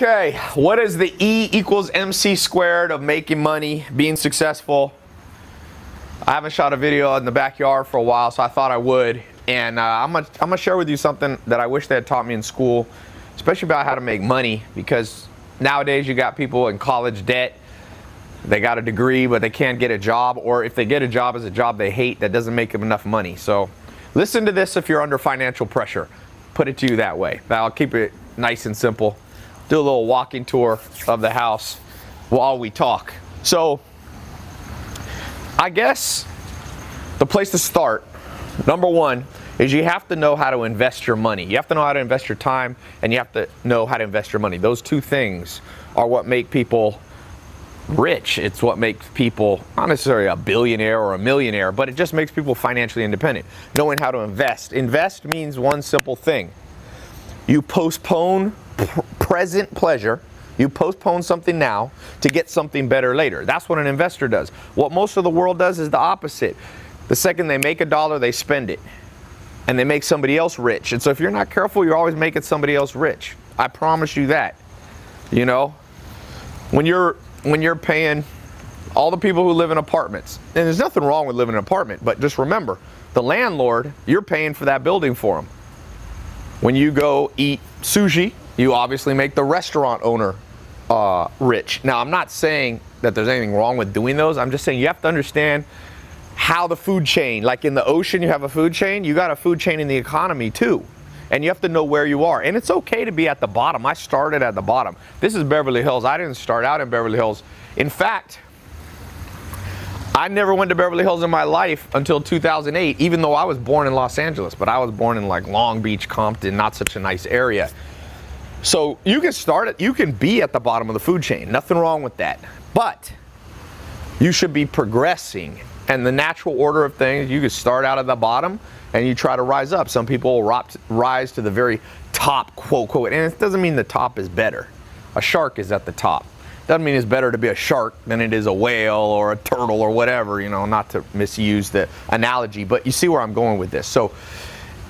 Okay, what is the E equals MC squared of making money, being successful? I haven't shot a video in the backyard for a while, so I thought I would. And I'm gonna share with you something that I wish they had taught me in school, especially about how to make money, because nowadays you got people in college debt. They got a degree, but they can't get a job, or if they get a job, it's a job they hate that doesn't make them enough money. So listen to this if you're under financial pressure. Put it to you that way. I'll keep it nice and simple. Do a little walking tour of the house while we talk. So I guess the place to start, number one, is you have to know how to invest your money. You have to know how to invest your time, and you have to know how to invest your money. Those two things are what make people rich. It's what makes people not necessarily a billionaire or a millionaire, but it just makes people financially independent. Knowing how to invest. Invest means one simple thing. You postpone present pleasure. You postpone something now to get something better later. That's what an investor does. What most of the world does is the opposite. The second they make a dollar, they spend it. And they make somebody else rich. And so if you're not careful, you're always making somebody else rich. I promise you that. You know, when you're paying all the people who live in apartments, and there's nothing wrong with living in an apartment, but just remember, the landlord, you're paying for that building for them. When you go eat sushi, you obviously make the restaurant owner rich. Now, I'm not saying that there's anything wrong with doing those. I'm just saying you have to understand how the food chain, like in the ocean you have a food chain, you got a food chain in the economy too. And you have to know where you are. And it's okay to be at the bottom. I started at the bottom. This is Beverly Hills. I didn't start out in Beverly Hills. In fact, I never went to Beverly Hills in my life until 2008, even though I was born in Los Angeles. But I was born in like Long Beach, Compton, not such a nice area. So you can start it, you can be at the bottom of the food chain. Nothing wrong with that. But you should be progressing. And the natural order of things, you can start out at the bottom and you try to rise up. Some people will rise to the very top, quote, quote. And it doesn't mean the top is better. A shark is at the top. Doesn't mean it's better to be a shark than it is a whale or a turtle or whatever, you know, not to misuse the analogy. But you see where I'm going with this. So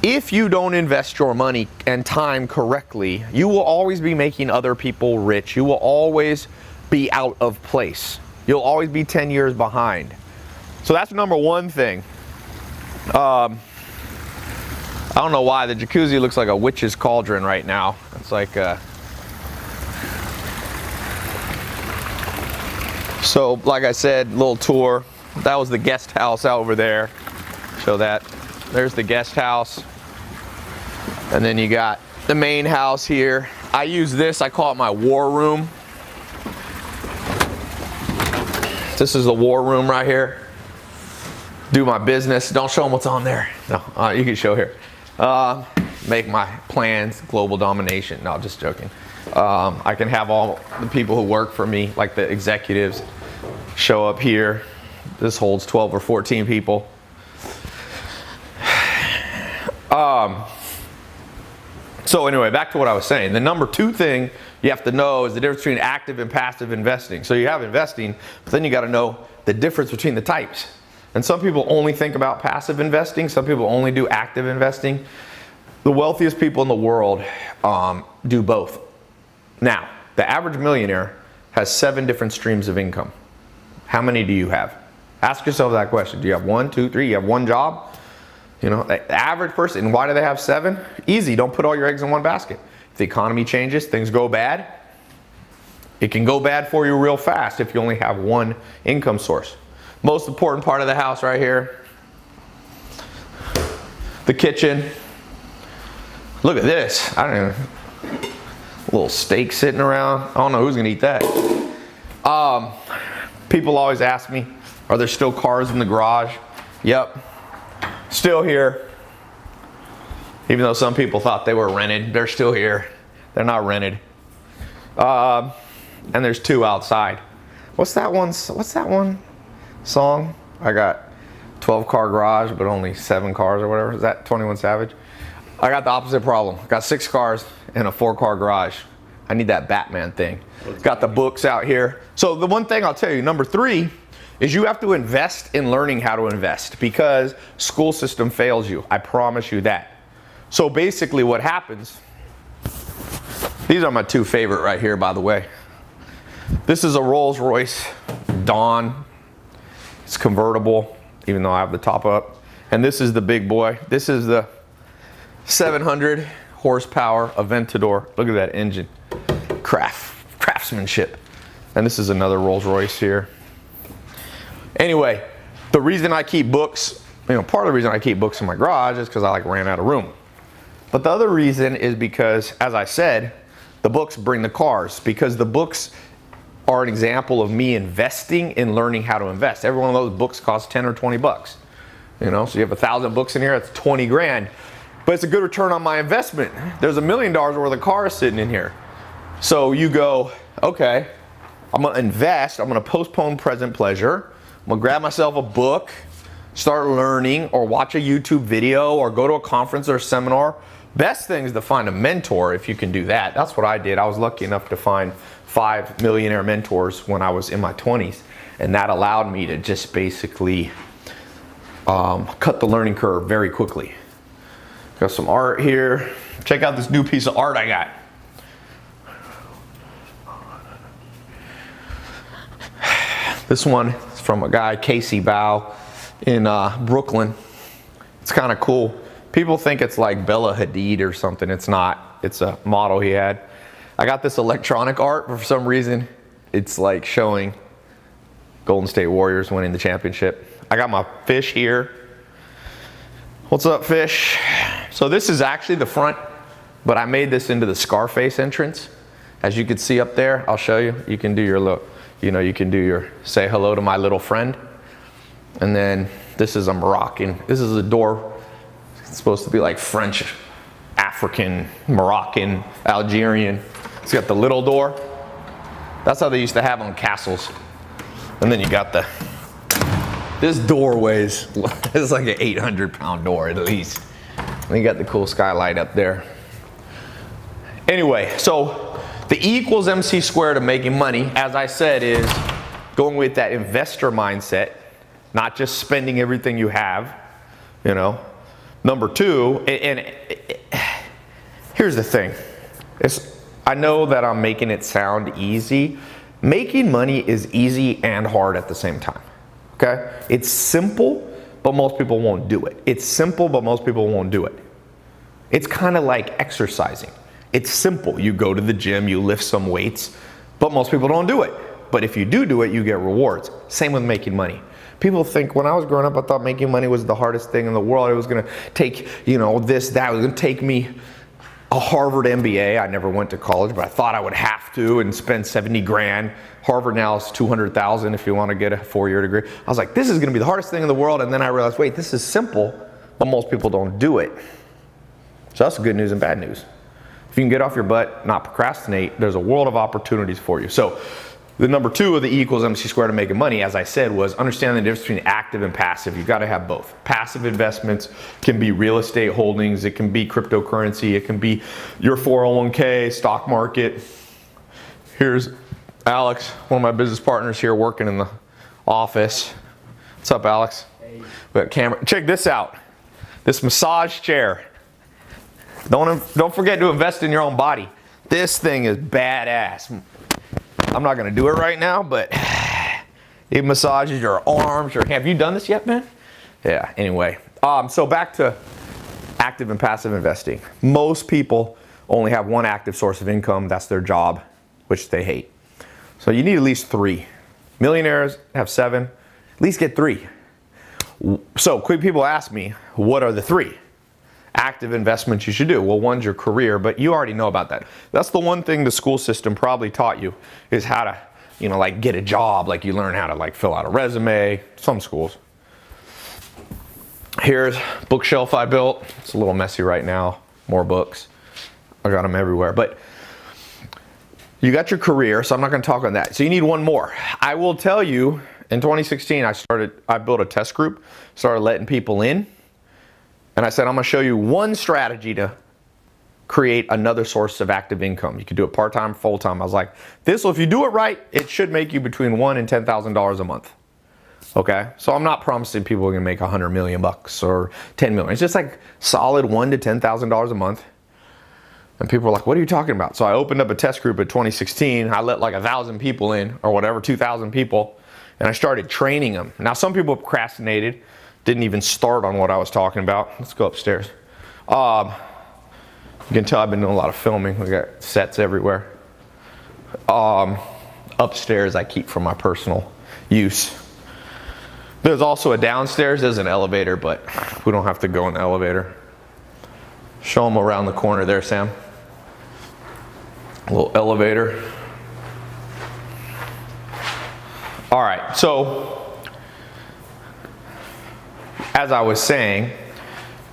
if you don't invest your money and time correctly, you will always be making other people rich. You will always be out of place. You'll always be 10 years behind. So that's number one thing. I don't know why the jacuzzi looks like a witch's cauldron right now. It's like so like I said, little tour. That was the guest house out over there. Show that. There's the guest house. And then you got the main house here. I use this, I call it my war room. This is the war room right here. Do my business. Don't show them what's on there. No, you can show here. Make my plans, global domination. No, just joking. I can have all the people who work for me, like the executives, show up here. This holds 12 or 14 people. So anyway, back to what I was saying. The number two thing you have to know is the difference between active and passive investing. So you have investing, but then you got to know the difference between the types. And some people only think about passive investing. Some people only do active investing. The wealthiest people in the world do both. Now, the average millionaire has 7 different streams of income. How many do you have? Ask yourself that question. Do you have 1, 2, 3? You have one job? You know, the average person. And why do they have 7? Easy. Don't put all your eggs in one basket. If the economy changes, things go bad, it can go bad for you real fast if you only have one income source. Most important part of the house right here, the kitchen. Look at this. I don't know, a little steak sitting around. I don't know who's gonna eat that. People always ask me, are there still cars in the garage? Yep, still here. Even though some people thought they were rented, they're still here. They're not rented. And there's 2 outside. What's that one song? I got 12-car garage, but only 7 cars or whatever. Is that 21 Savage? I got the opposite problem. Got 6 cars and a 4-car garage. I need that Batman thing. Got the books out here. So the one thing I'll tell you, number 3, is you have to invest in learning how to invest, because school system fails you. I promise you that. So basically what happens These are my two favorite right here, by the way. This is a Rolls Royce Dawn. It's convertible, even though I have the top up. And this is the big boy. This is the 700 horsepower Aventador. Look at that engine. Craftsmanship. And this is another Rolls Royce here. Anyway, the reason I keep books, part of the reason I keep books in my garage is because I ran out of room. But the other reason is because, as I said, the books bring the cars, because the books are an example of me investing in learning how to invest. Every one of those books costs 10 or 20 bucks. So you have 1,000 books in here, that's 20 grand. But it's a good return on my investment. There's $1 million worth of cars sitting in here. So you go, okay, I'm gonna invest, I'm gonna postpone present pleasure, I'm gonna grab myself a book, start learning, or watch a YouTube video, or go to a conference or a seminar. Best thing is to find a mentor if you can do that. That's what I did. I was lucky enough to find 5 millionaire mentors when I was in my 20s. And that allowed me to just basically cut the learning curve very quickly. Got some art here. Check out this new piece of art I got. This one is from a guy, Casey Bow, in Brooklyn. It's kind of cool. People think it's like Bella Hadid or something. It's not. It's a model he had. I got this electronic art, but for some reason, it's like showing Golden State Warriors winning the championship. I got my fish here. What's up, fish? So this is actually the front, but I made this into the Scarface entrance. As you can see up there, I'll show you. You can do your little, you can do your say hello to my little friend. And then this is a Moroccan. This is a door. It's supposed to be like French, African, Moroccan, Algerian. It's got the little door. That's how they used to have on castles. And then you got this door weighs, it's like an 800-pound door at least. And you got the cool skylight up there. Anyway, so the E equals MC squared of making money, as I said, is going with that investor mindset, not just spending everything you have, Number two, and here's the thing. I know that I'm making it sound easy. Making money is easy and hard at the same time, okay? It's simple, but most people won't do it. It's simple, but most people won't do it. It's kind of like exercising. It's simple. You go to the gym, you lift some weights, but most people don't do it. But if you do it, you get rewards. Same with making money. People think, when I was growing up, I thought making money was the hardest thing in the world. It was gonna take, this, that. It was gonna take me a Harvard MBA. I never went to college, but I thought I would have to and spend 70 grand. Harvard now is 200,000 if you want to get a 4-year degree. I was like, this is gonna be the hardest thing in the world. And then I realized, wait, this is simple, but most people don't do it. So that's good news and bad news. If you can get off your butt, not procrastinate, there's a world of opportunities for you. So the number two of the E equals MC squared of making money, as I said, was understanding the difference between active and passive. You've got to have both. Passive investments can be real estate holdings, it can be cryptocurrency, it can be your 401k, stock market. Here's Alex, one of my business partners here working in the office. What's up, Alex? Hey. We got camera. Check this out. This massage chair. Don't forget to invest in your own body. This thing is badass. I'm not gonna do it right now, but it massages your arms, your hands. Have you done this yet, man? Yeah, anyway. So back to active and passive investing. Most people only have one active source of income. That's their job, which they hate. So you need at least 3. Millionaires have 7. At least get 3. So quick, people ask me, what are the 3 active investments you should do? Well, one's your career, but you already know about that. That's the one thing the school system probably taught you, is how to, like get a job. Like you learn how to like fill out a resume, some schools. Here's bookshelf I built. It's a little messy right now, more books. I got them everywhere, but you got your career, so I'm not gonna talk on that. So you need one more. I will tell you, in 2016, I built a test group, started letting people in. And I said, I'm gonna show you one strategy to create another source of active income. You can do it part-time, full-time. I was like, if you do it right, it should make you between $1,000 and $10,000 a month. Okay, so I'm not promising people are gonna make 100 million bucks or 10 million. It's just like solid $1,000 to $10,000 a month. And people were like, what are you talking about? So I opened up a test group in 2016. I let like 1,000 people in, or whatever, 2,000 people. And I started training them. Now, some people procrastinated, didn't even start on what I was talking about. Let's go upstairs. You can tell I've been doing a lot of filming. We got sets everywhere. Upstairs I keep for my personal use. There's also a downstairs. There's an elevator, but we don't have to go in the elevator. Show them around the corner there, Sam. A little elevator. All right, so as I was saying,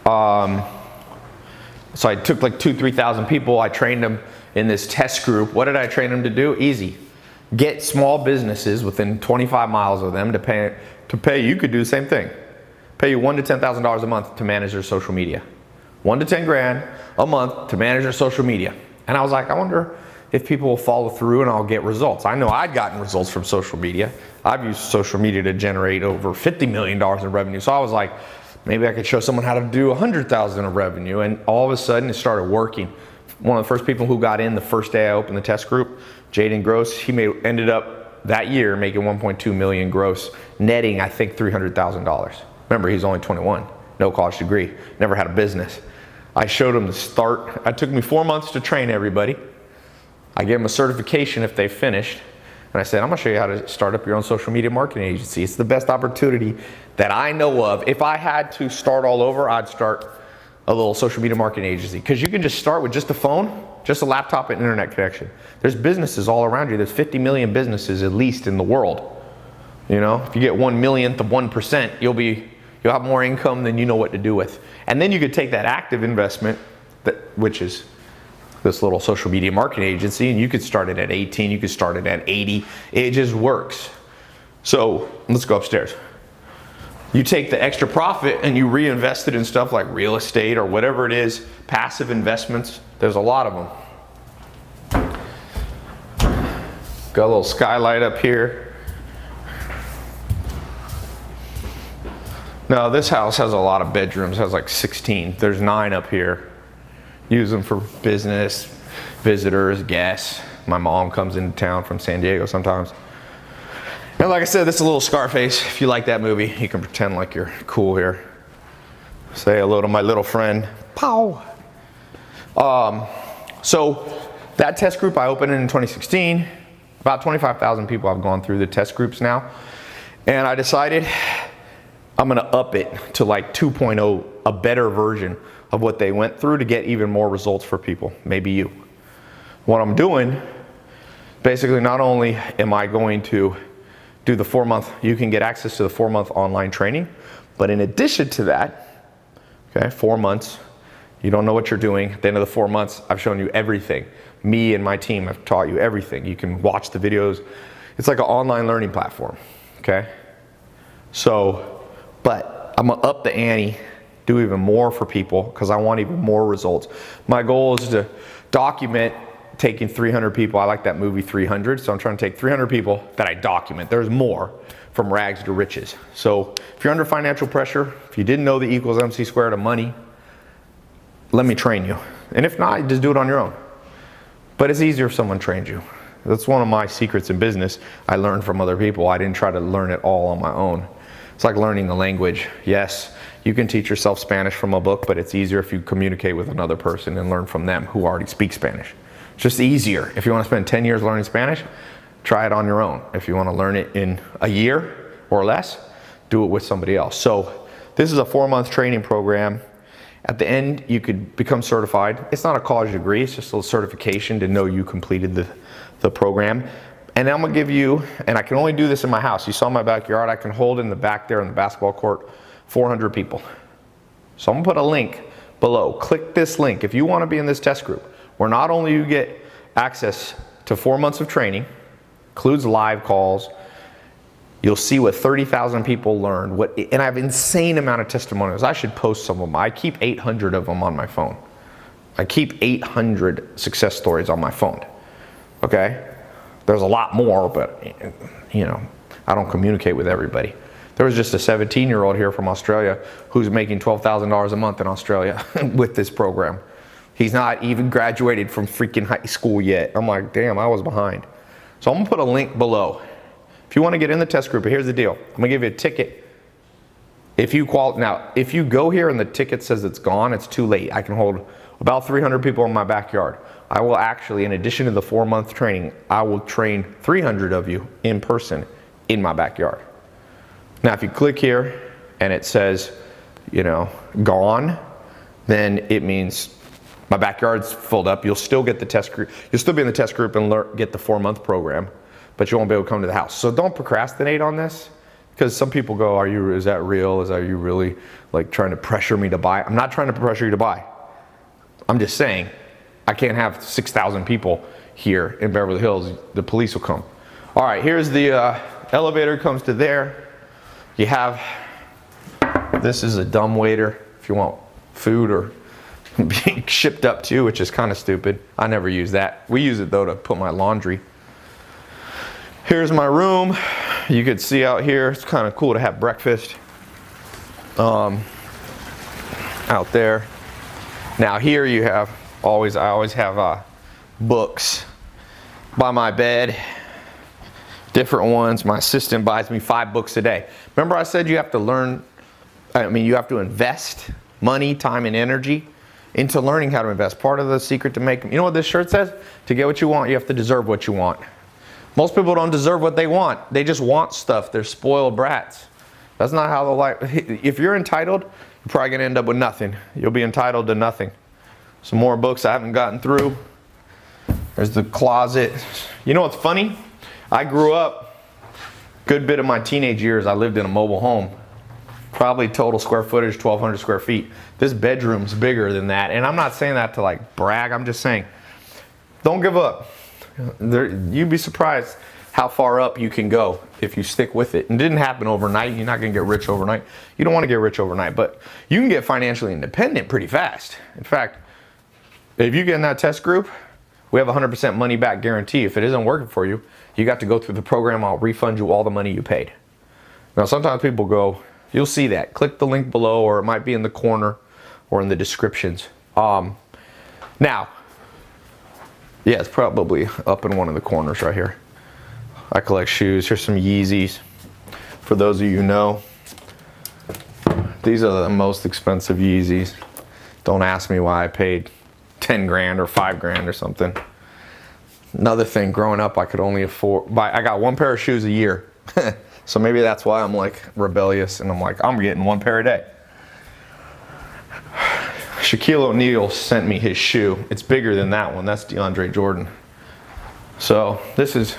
so I took like 2,000-3,000 people. I trained them in this test group. What did I train them to do? Easy. Get small businesses within 25 miles of them to pay. You could do the same thing. Pay you $1,000 to $10,000 a month to manage their social media. 1 to 10 grand a month to manage their social media. And I was like, I wonder if people will follow through and I'll get results. I know I'd gotten results from social media. I've used social media to generate over $50 million in revenue. So I was like, maybe I could show someone how to do 100,000 of revenue. And all of a sudden it started working. One of the first people who got in the first day I opened the test group, Jaden Gross, he ended up that year making 1.2 million gross, netting I think $300,000. Remember, he's only 21, no college degree, never had a business. I showed him the start. It took me 4 months to train everybody. I gave them a certification if they finished. And I said, I'm gonna show you how to start up your own social media marketing agency. It's the best opportunity that I know of. If I had to start all over, I'd start a little social media marketing agency. Because you can just start with just a phone, just a laptop and internet connection. There's businesses all around you. There's 50 million businesses at least in the world. You know, if you get 1/1,000,000th of 1%, you'll have more income than you know what to do with. And then you could take that active investment, which is this little social media marketing agency, and you could start it at 18, you could start it at 80. It just works. So let's go upstairs. You take the extra profit and you reinvest it in stuff like real estate or whatever it is, passive investments. There's a lot of them. Got a little skylight up here. Now this house has a lot of bedrooms, it has like 16. There's 9 up here. Use them for business, visitors, guests. My mom comes into town from San Diego sometimes. And like I said, this is a little Scarface. If you like that movie, you can pretend like you're cool here. Say hello to my little friend. Pow! So that test group I opened in 2016. About 25,000 people have gone through the test groups now. And I decided I'm gonna up it to like 2.0, a better version of what they went through to get even more results for people, maybe you. What I'm doing, basically not only am I going to do the 4-month, you can get access to the 4-month online training, but in addition to that, okay, 4 months, you don't know what you're doing. At the end of the 4 months, I've shown you everything. Me and my team have taught you everything. You can watch the videos. It's like an online learning platform, okay? So, but I'm gonna up the ante, do even more for people because I want even more results. My goal is to document taking 300 people. I like that movie 300, so I'm trying to take 300 people that I document. There's more, from rags to riches. So if you're under financial pressure, if you didn't know the equals MC squared of money, let me train you. And if not, just do it on your own. But it's easier if someone trains you. That's one of my secrets in business. I learned from other people. I didn't try to learn it all on my own. It's like learning a language. Yes, you can teach yourself Spanish from a book, but it's easier if you communicate with another person and learn from them who already speak Spanish. It's just easier. If you want to spend 10 years learning Spanish, try it on your own. If you want to learn it in a year or less, do it with somebody else. So this is a 4-month training program. At the end, you could become certified. It's not a college degree, it's just a certification to know you completed the program. And I'm gonna give you, and I can only do this in my house. You saw my backyard, I can hold in the back there in the basketball court, 400 people. So I'm gonna put a link below. Click this link if you wanna be in this test group, where not only you get access to 4 months of training, includes live calls, you'll see what 30,000 people learned, and I have an insane amount of testimonials. I should post some of them. I keep 800 of them on my phone. I keep 800 success stories on my phone, okay? There's a lot more, but you know, I don't communicate with everybody. There was just a 17-year-old here from Australia who's making $12,000 a month in Australia with this program. He's not even graduated from freaking high school yet. I'm like, damn, I was behind. So I'm gonna put a link below. If you wanna get in the test group, here's the deal. I'm gonna give you a ticket. If you go here and the ticket says it's gone, it's too late. I can hold about 300 people in my backyard. I will actually, in addition to the 4-month training, I will train 300 of you in person in my backyard. Now, if you click here and it says, you know, gone, then it means my backyard's filled up. You'll still get the test group. You'll still be in the test group and get the 4-month program, but you won't be able to come to the house. So don't procrastinate on this, because some people go, is that real? Are you really like trying to pressure me to buy? I'm not trying to pressure you to buy. I'm just saying, I can't have 6,000 people here in Beverly Hills. The police will come. All right, here's the elevator comes to there. You have, this is a dumb waiter if you want food or being shipped up to, which is kind of stupid. I never use that. We use it though to put my laundry. Here's my room. You could see out here, it's kind of cool to have breakfast out there. Now here you have, I always have books by my bed, different ones. My assistant buys me 5 books a day. Remember I said you have to learn, you have to invest money, time, and energy into learning how to invest. Part of the secret to make, you know what this shirt says? To get what you want, you have to deserve what you want. Most people don't deserve what they want. They just want stuff. They're spoiled brats. That's not how the life, if you're entitled, you're probably gonna end up with nothing. You'll be entitled to nothing. Some more books I haven't gotten through. There's the closet. You know what's funny? I grew up, good bit of my teenage years, I lived in a mobile home. Probably total square footage, 1,200 square feet. This bedroom's bigger than that. And I'm not saying that to like brag, I'm just saying, don't give up. You'd be surprised how far up you can go if you stick with it. And it didn't happen overnight. You're not gonna get rich overnight. You don't wanna get rich overnight, but you can get financially independent pretty fast. In fact, if you get in that test group, we have 100% money back guarantee. If it isn't working for you, you got to go through the program. I'll refund you all the money you paid. Now, sometimes people go, you'll see that. Click the link below, or it might be in the corner or in the descriptions. Now, yeah, it's probably up in one of the corners right here. I collect shoes. Here's some Yeezys. For those of you who know, these are the most expensive Yeezys. Don't ask me why I paid 10 grand or 5 grand or something. Another thing, growing up, I could only afford, I got 1 pair of shoes a year. So maybe that's why I'm like rebellious and I'm like, I'm getting 1 pair a day. Shaquille O'Neal sent me his shoe. It's bigger than that one. That's DeAndre Jordan. So this is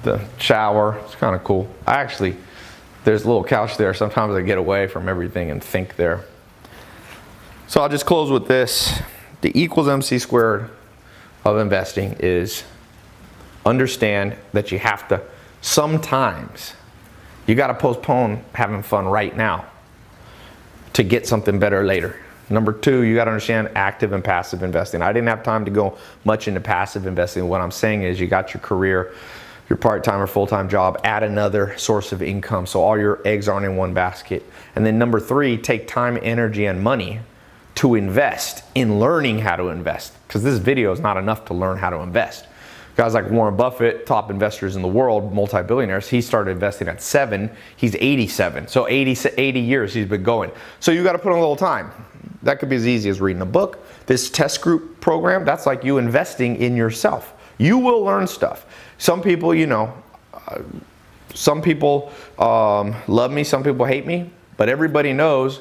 the shower. It's kind of cool. There's a little couch there. Sometimes I get away from everything and think there. So I'll just close with this. The equals MC squared of investing is understand that you have to, sometimes, you got to postpone having fun right now to get something better later. Number 2, you got to understand active and passive investing. I didn't have time to go much into passive investing. What I'm saying is you got your career, your part-time or full-time job, add another source of income so all your eggs aren't in one basket. And then number 3, take time, energy, and money to invest in learning how to invest, because this video is not enough to learn how to invest. Guys like Warren Buffett, top investors in the world, multi-billionaires, he started investing at 7, he's 87. So 80 years he's been going. So you got to put in a little time. That could be as easy as reading a book. This test group program, that's like you investing in yourself. You will learn stuff. Some people, you know, some people love me, some people hate me, but everybody knows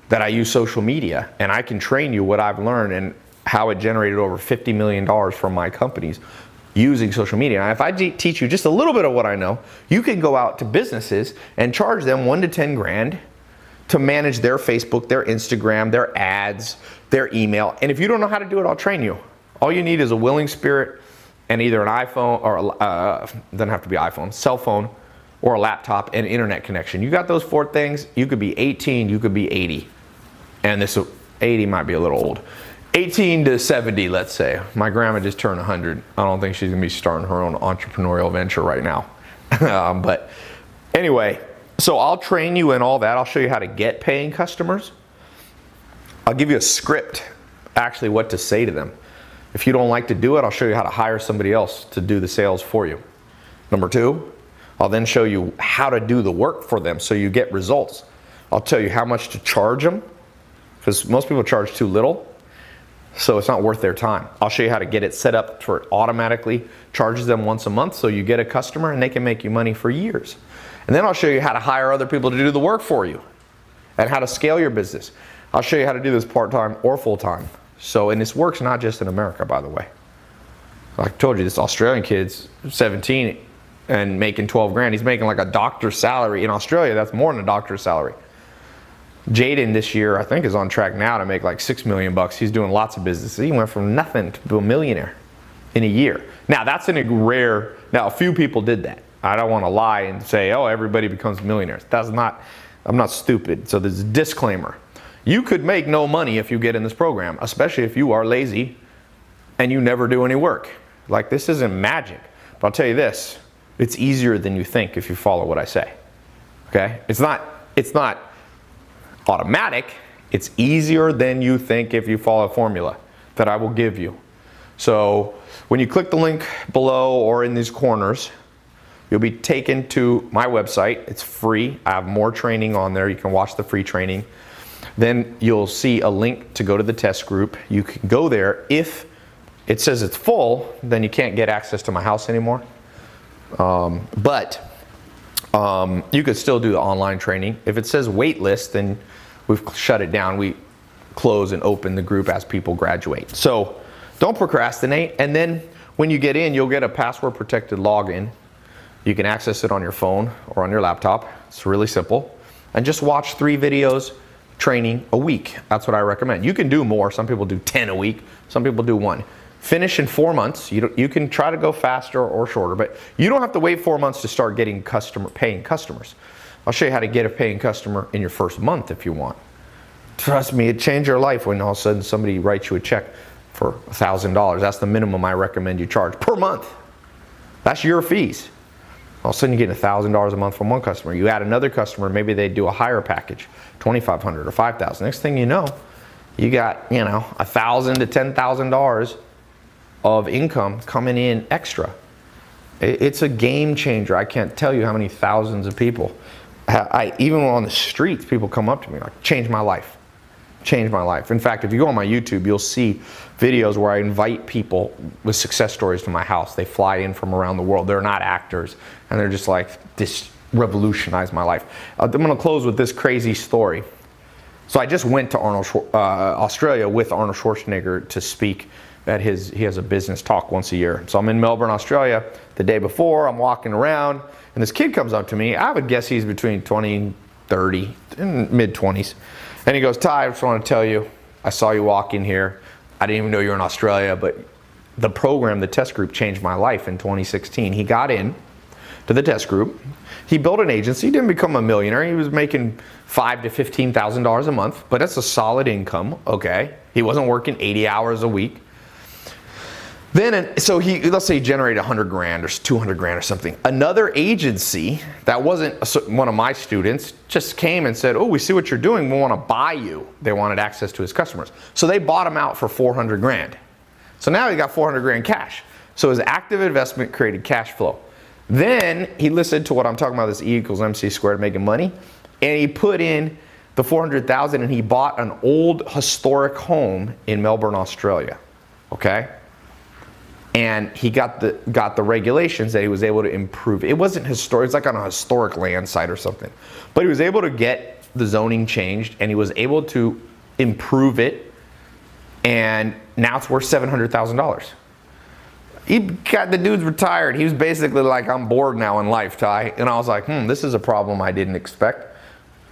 that I use social media, and I can train you what I've learned and how it generated over $50 million from my companies using social media. Now, if I teach you just a little bit of what I know, you can go out to businesses and charge them 1 to 10 grand to manage their Facebook, their Instagram, their ads, their email. And if you don't know how to do it, I'll train you. All you need is a willing spirit and either an iPhone or doesn't have to be iPhone, cell phone, or a laptop and internet connection. You got those 4 things, you could be 18, you could be 80. And this 80 might be a little old. 18 to 70, let's say. My grandma just turned 100. I don't think she's gonna be starting her own entrepreneurial venture right now. But anyway, so I'll train you in all that. I'll show you how to get paying customers. I'll give you a script actually what to say to them. If you don't like to do it, I'll show you how to hire somebody else to do the sales for you. Number two, I'll then show you how to do the work for them so you get results. I'll tell you how much to charge them, because most people charge too little, so it's not worth their time. I'll show you how to get it set up for it automatically charges them once a month so you get a customer and they can make you money for years. And then I'll show you how to hire other people to do the work for you and how to scale your business. I'll show you how to do this part-time or full-time. So, and this works not just in America, by the way. Like I told you, this Australian kid's 17 and making 12 grand. He's making like a doctor's salary. In Australia, that's more than a doctor's salary. Jaden this year, I think, is on track now to make like 6 million bucks. He's doing lots of business. He went from nothing to a millionaire in a year. Now, that's in a rare, now a few people did that. I don't want to lie and say, oh, everybody becomes millionaires. That's not, I'm not stupid. So there's a disclaimer. You could make no money if you get in this program, especially if you are lazy and you never do any work. Like, this isn't magic. But I'll tell you this, it's easier than you think if you follow what I say. Okay? It's not automatic. It's easier than you think if you follow a formula that I will give you. So when you click the link below or in these corners, you'll be taken to my website. It's free. I have more training on there. You can watch the free training. Then you'll see a link to go to the test group. You can go there. If it says it's full, then you can't get access to my house anymore. But you could still do the online training. If it says wait list, then we've shut it down. We close and open the group as people graduate. So don't procrastinate. And then when you get in, you'll get a password protected login. You can access it on your phone or on your laptop. It's really simple. And just watch 3 videos training a week. That's what I recommend. You can do more. Some people do 10 a week. Some people do 1. Finish in 4 months. You can try to go faster or shorter, but you don't have to wait 4 months to start getting paying customers. I'll show you how to get a paying customer in your first month if you want. Trust me, it changed your life when all of a sudden somebody writes you a check for $1,000. That's the minimum I recommend you charge per month. That's your fees. All of a sudden you get $1,000 a month from one customer. You add another customer, maybe they do a higher package, $2,500 or $5,000. Next thing you know, you got, $1,000 to $10,000 of income coming in extra. It's a game changer. I can't tell you how many thousands of people, even on the streets, people come up to me like, change my life. Changed my life. In fact, if you go on my YouTube, you'll see videos where I invite people with success stories to my house. They fly in from around the world. They're not actors, and they're just like, this revolutionized my life. I'm going to close with this crazy story. So I just went to Australia with Arnold Schwarzenegger to speak at he has a business talk once a year. So I'm in Melbourne, Australia. The day before, I'm walking around, and this kid comes up to me. I would guess he's between 20 and 30, in mid-20s. And he goes, Ty, I just want to tell you, I saw you walk in here. I didn't even know you were in Australia, but the program, the test group, changed my life in 2016. He got in to the test group. He built an agency. He didn't become a millionaire. He was making $5,000 to $15,000 a month, but that's a solid income, okay? He wasn't working 80 hours a week. Then, so let's say he generated 100 grand or 200 grand or something. Another agency that wasn't one of my students just came and said, oh, we see what you're doing. We want to buy you. They wanted access to his customers. So they bought him out for 400 grand. So now he got 400 grand cash. So his active investment created cash flow. Then he listened to what I'm talking about, this E equals MC squared, making money. And he put in the 400,000 and he bought an old historic home in Melbourne, Australia. Okay? And he got the regulations that he was able to improve. It wasn't historic, it's like on a historic land site or something. But he was able to get the zoning changed and he was able to improve it, and now it's worth $700,000. The dude's retired. He was basically like, I'm bored now in life, Ty. And I was like, this is a problem I didn't expect.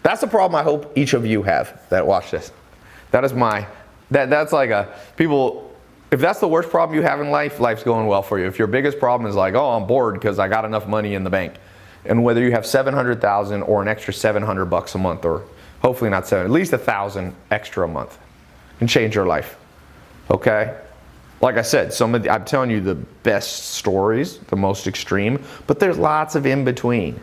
That's a problem I hope each of you have that watch this. That is that's like if that's the worst problem you have in life, life's going well for you. If your biggest problem is like, oh, I'm bored because I got enough money in the bank, and whether you have 700,000 or an extra 700 bucks a month, or hopefully not 7, at least 1,000 extra a month, can change your life. Okay? Like I said, I'm telling you the best stories, the most extreme, but there's lots of in between.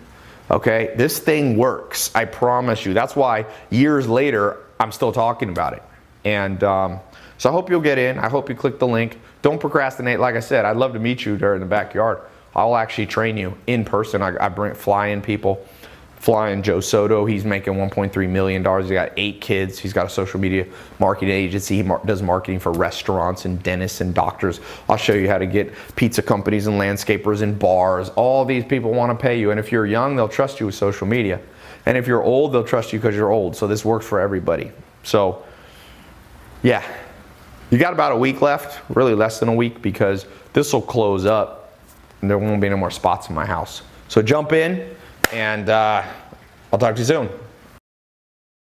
Okay? This thing works. I promise you. That's why years later, I'm still talking about it. And So I hope you'll get in. I hope you click the link. Don't procrastinate. Like I said, I'd love to meet you there in the backyard. I'll actually train you in person. I fly in people. Fly in Joe Soto. He's making $1.3 million. He's got 8 kids. He's got a social media marketing agency. He does marketing for restaurants and dentists and doctors. I'll show you how to get pizza companies and landscapers and bars. All these people want to pay you. And if you're young, they'll trust you with social media. And if you're old, they'll trust you because you're old. So this works for everybody. So yeah, you got about a week left, really less than a week, because this will close up and there won't be any more spots in my house. So jump in, and I'll talk to you soon.